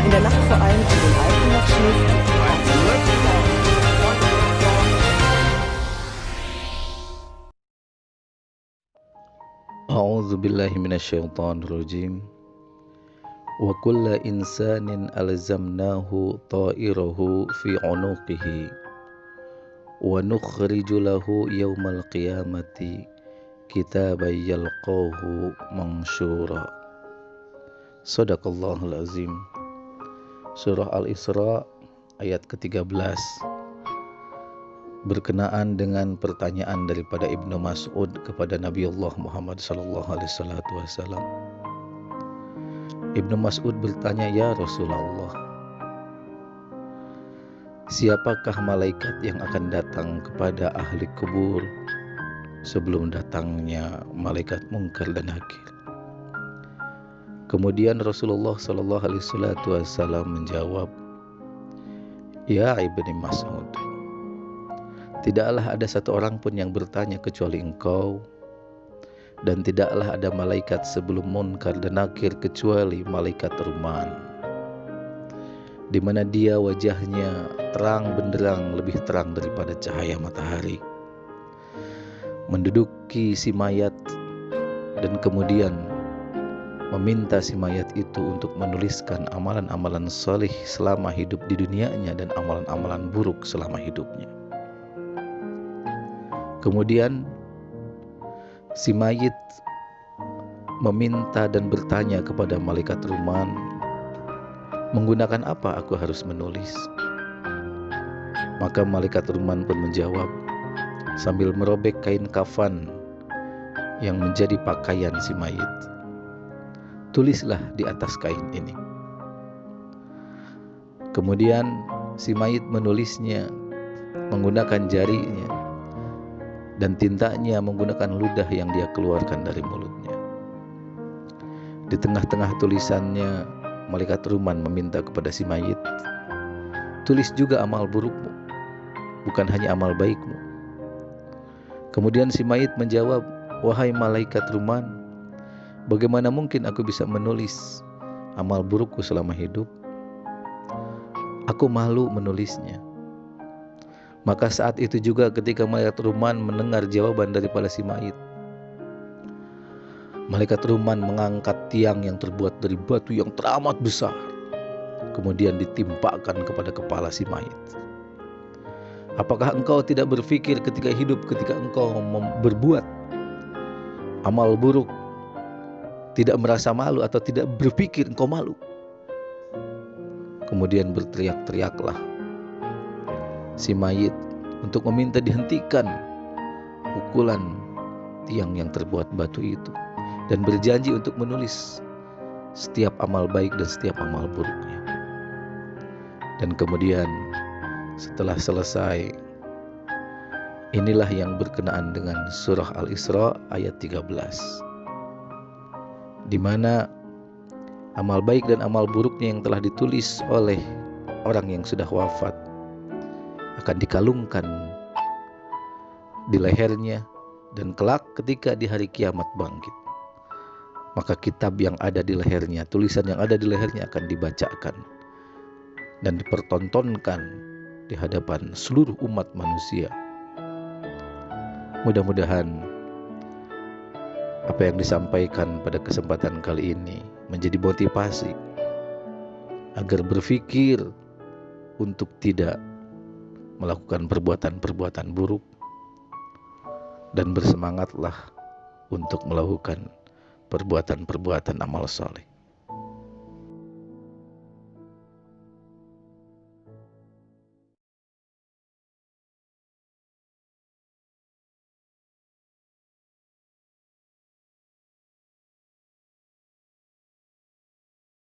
in der Nacht vor allem in den Alpen noch Schnee. A'udzu billahi minasyaitonir rajim. Wa kullu insanin alzamnahu ta'irahu fi 'unuqihi wa nukhriju lahu yaumal qiyamati kitaban yalqahu mansyura. Shadaqallahul azim. Surah Al-Isra ayat ke-13 berkenaan dengan pertanyaan daripada Ibnu Mas'ud kepada Nabi Allah Muhammad SAW. Ibnu Mas'ud bertanya, "Ya Rasulullah, siapakah malaikat yang akan datang kepada ahli kubur sebelum datangnya malaikat Munkar dan Nakir?" Kemudian Rasulullah SAW menjawab, "Ya Ibnu Mas'ud, tidaklah ada satu orang pun yang bertanya kecuali engkau, dan tidaklah ada malaikat sebelum Munkar dan Nakir kecuali malaikat Ruman, di mana dia wajahnya terang benderang, lebih terang daripada cahaya matahari, menduduki si mayat dan kemudian meminta si mayat itu untuk menuliskan amalan-amalan salih selama hidup di dunianya dan amalan-amalan buruk selama hidupnya. Kemudian si mayit meminta dan bertanya kepada malaikat Ruman, "Menggunakan apa aku harus menulis?" Maka malaikat Ruman pun menjawab sambil merobek kain kafan yang menjadi pakaian si mayit, "Tulislah di atas kain ini." Kemudian si mayit menulisnya menggunakan jarinya, dan tintanya menggunakan ludah yang dia keluarkan dari mulutnya. Di tengah-tengah tulisannya, malaikat Ruman meminta kepada si mayit, "Tulis juga amal burukmu, bukan hanya amal baikmu." Kemudian si mayit menjawab, "Wahai malaikat Ruman, bagaimana mungkin aku bisa menulis amal burukku selama hidup? Aku malu menulisnya." Maka saat itu juga ketika malaikat Ruman mendengar jawaban daripada si mayit, malaikat Ruman mengangkat tiang yang terbuat dari batu yang teramat besar, kemudian ditimpakan kepada kepala si mayit. "Apakah engkau tidak berpikir ketika hidup, ketika engkau berbuat amal buruk, tidak merasa malu atau tidak berpikir engkau malu?" Kemudian berteriak-teriaklah si mayit untuk meminta dihentikan pukulan tiang yang terbuat batu itu, dan berjanji untuk menulis setiap amal baik dan setiap amal buruknya. Dan kemudian setelah selesai, inilah yang berkenaan dengan surah Al-Isra ayat 13, di mana amal baik dan amal buruknya yang telah ditulis oleh orang yang sudah wafat akan dikalungkan di lehernya, dan kelak ketika di hari kiamat bangkit, maka kitab yang ada di lehernya, tulisan yang ada di lehernya akan dibacakan dan dipertontonkan di hadapan seluruh umat manusia. Mudah-mudahan apa yang disampaikan pada kesempatan kali ini menjadi motivasi agar berpikir untuk tidak melakukan perbuatan-perbuatan buruk, dan bersemangatlah untuk melakukan perbuatan-perbuatan amal saleh.